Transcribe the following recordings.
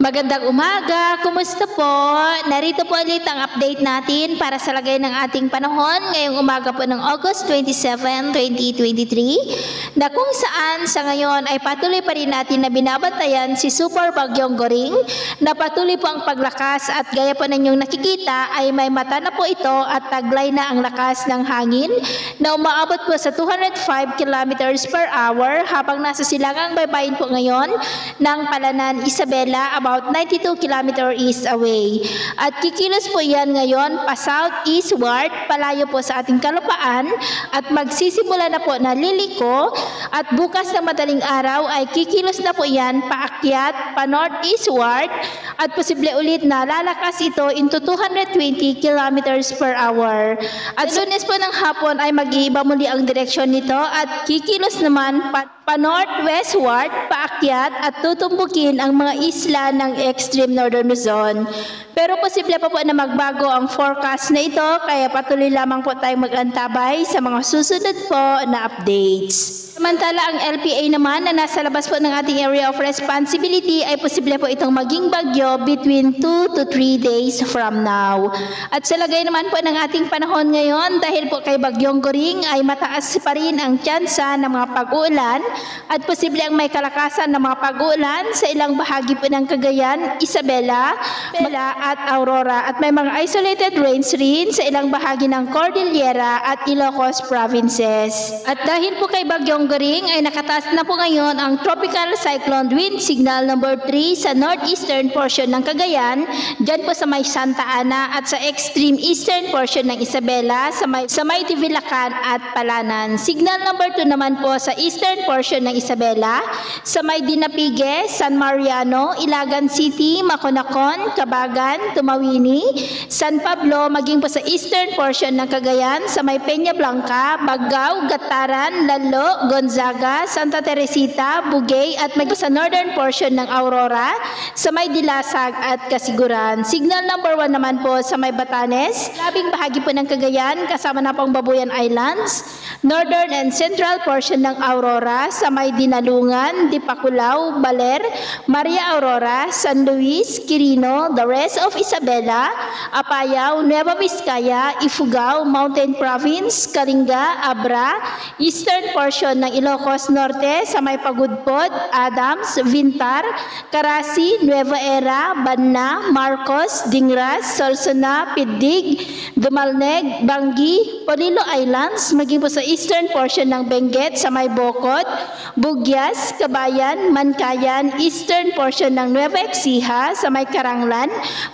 Magandang umaga, kumusta po? Narito po ulit ang update natin para sa lagay ng ating panahon ngayong umaga po ng August 27, 2023 na kung saan sa ngayon ay patuloy pa rin natin na binabantayan si Super Bagyong Goring na patuloy po ang paglakas at gaya po ninyong nakikita ay may mata na po ito at taglay na ang lakas ng hangin na umaabot po sa 205 kilometers per hour habang nasa silangang baybayin po ngayon ng Palanan, Isabela about 92 km east away. At kikilos po yan ngayon pa southeastward, palayo po sa ating kalupaan at magsisimula na po na liliko at bukas ng madaling araw ay kikilos na po yan paakyat, pa northeastward at posible ulit na lalakas ito into 220 km per hour. At soon as po ng hapon ay mag-iiba muli ang direksyon nito at kikilos naman pa northwestward, paakyat at tutumbukin ang mga isla ng extreme northern Luzon. Pero posible pa po na magbago ang forecast na ito kaya patuloy lamang po tayong mag-antabay sa mga susunod po na updates. Samantala ang LPA naman na nasa labas po ng ating area of responsibility ay posible po itong maging bagyo between 2 to 3 days from now. At sa lagay naman po ng ating panahon ngayon dahil po kay Bagyong Goring ay mataas pa rin ang tsansa ng mga pag-uulan at posible ang may kalakasan ng mga pag-uulan sa ilang bahagi po ng Cagayan, Isabela, at Aurora at may mga isolated rains rin sa ilang bahagi ng Cordillera at Ilocos provinces. At dahil po kay Bagyong Goring ay nakataas na po ngayon ang Tropical Cyclone Wind Signal number 3 sa northeastern portion ng Cagayan, dyan po sa may Santa Ana at sa extreme eastern portion ng Isabela sa may Tivilacan at Palanan. Signal number 2 naman po sa eastern portion ng Isabela, sa may Dinapigue, San Mariano, Ilagan City, Maconacon, Cabagan, Tumawini, San Pablo, maging po sa eastern portion ng Cagayan, sa may Peña Blanca, Baggao, Gataran, Lalo, Gonzaga, Santa Teresita, Bugay at maging sa northern portion ng Aurora, sa may Dilasag at Kasiguran. Signal number 1 naman po sa may Batanes, labing bahagi po ng Cagayan, kasama na pong Babuyan Islands, northern and central portion ng Aurora, sa may Dinalungan, Dipakulaw, Baler, Maria Aurora, San Luis, Quirino, the rest of Isabela, Apayao, Nueva Vizcaya, Ifugao, Mountain Province, Kalinga, Abra, eastern portion ng Ilocos Norte, sa may Pagudpod, Adams, Vintar, Carasi, Nueva Era, Banna, Marcos, Dingras, Solsona, Pidig, Dumalneg, Bangi, Polilo Islands, maging po sa eastern portion ng Benguet, sa may Bocot, Bugyas, Kabayan, Mankayan, eastern portion ng Nueva Ecija, sa may Karanglan,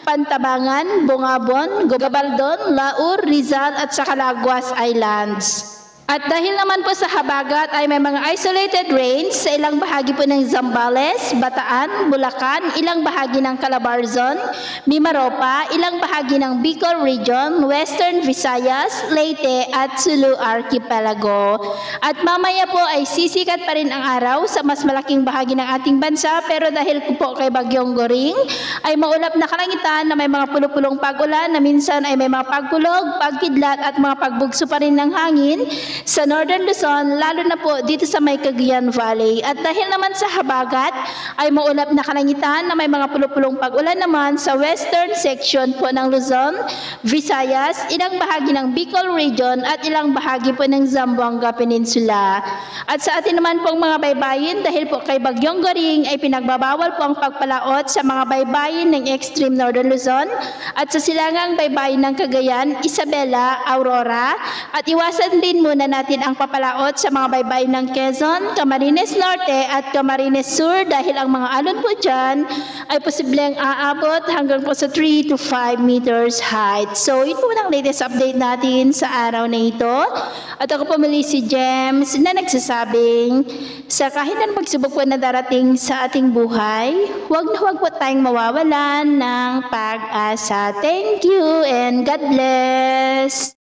Pantabangan, Bungabon, Gabaldon, Laur, Rizal at sa Calaguas Islands. At dahil naman po sa habagat ay may mga isolated rains sa ilang bahagi po ng Zambales, Bataan, Bulacan, ilang bahagi ng Calabarzon, Mimaropa, ilang bahagi ng Bicol Region, Western Visayas, Leyte at Sulu Archipelago. At mamaya po ay sisikat pa rin ang araw sa mas malaking bahagi ng ating bansa pero dahil po kay Bagyong Goring ay maulap na kalangitan na may mga pulupulong pag-ulan na minsan ay may mga pagkulog, pagkidlat at mga pagbugso pa rin ng hangin sa Northern Luzon, lalo na po dito sa may Cagayan Valley. At dahil naman sa habagat, ay maulap na kalangitan na may mga pulupulong pag-ulan naman sa western section po ng Luzon, Visayas, ilang bahagi ng Bicol Region at ilang bahagi po ng Zamboanga Peninsula. At sa atin naman pong mga baybayin, dahil po kay Bagyong Goring ay pinagbabawal po ang pagpalaot sa mga baybayin ng extreme Northern Luzon at sa silangang baybayin ng Cagayan, Isabela, Aurora at iwasan din muna natin ang papalaot sa mga baybayin ng Quezon, Camarines Norte at Camarines Sur dahil ang mga alon po dyan ay posibleng aabot hanggang po sa 3 to 5 meters height. So, ito po ang latest update natin sa araw na ito. At ako po muli si James na nagsasabing sa kahit na magsubok po na darating sa ating buhay, huwag na huwag po tayong mawawalan ng pag-asa. Thank you and God bless!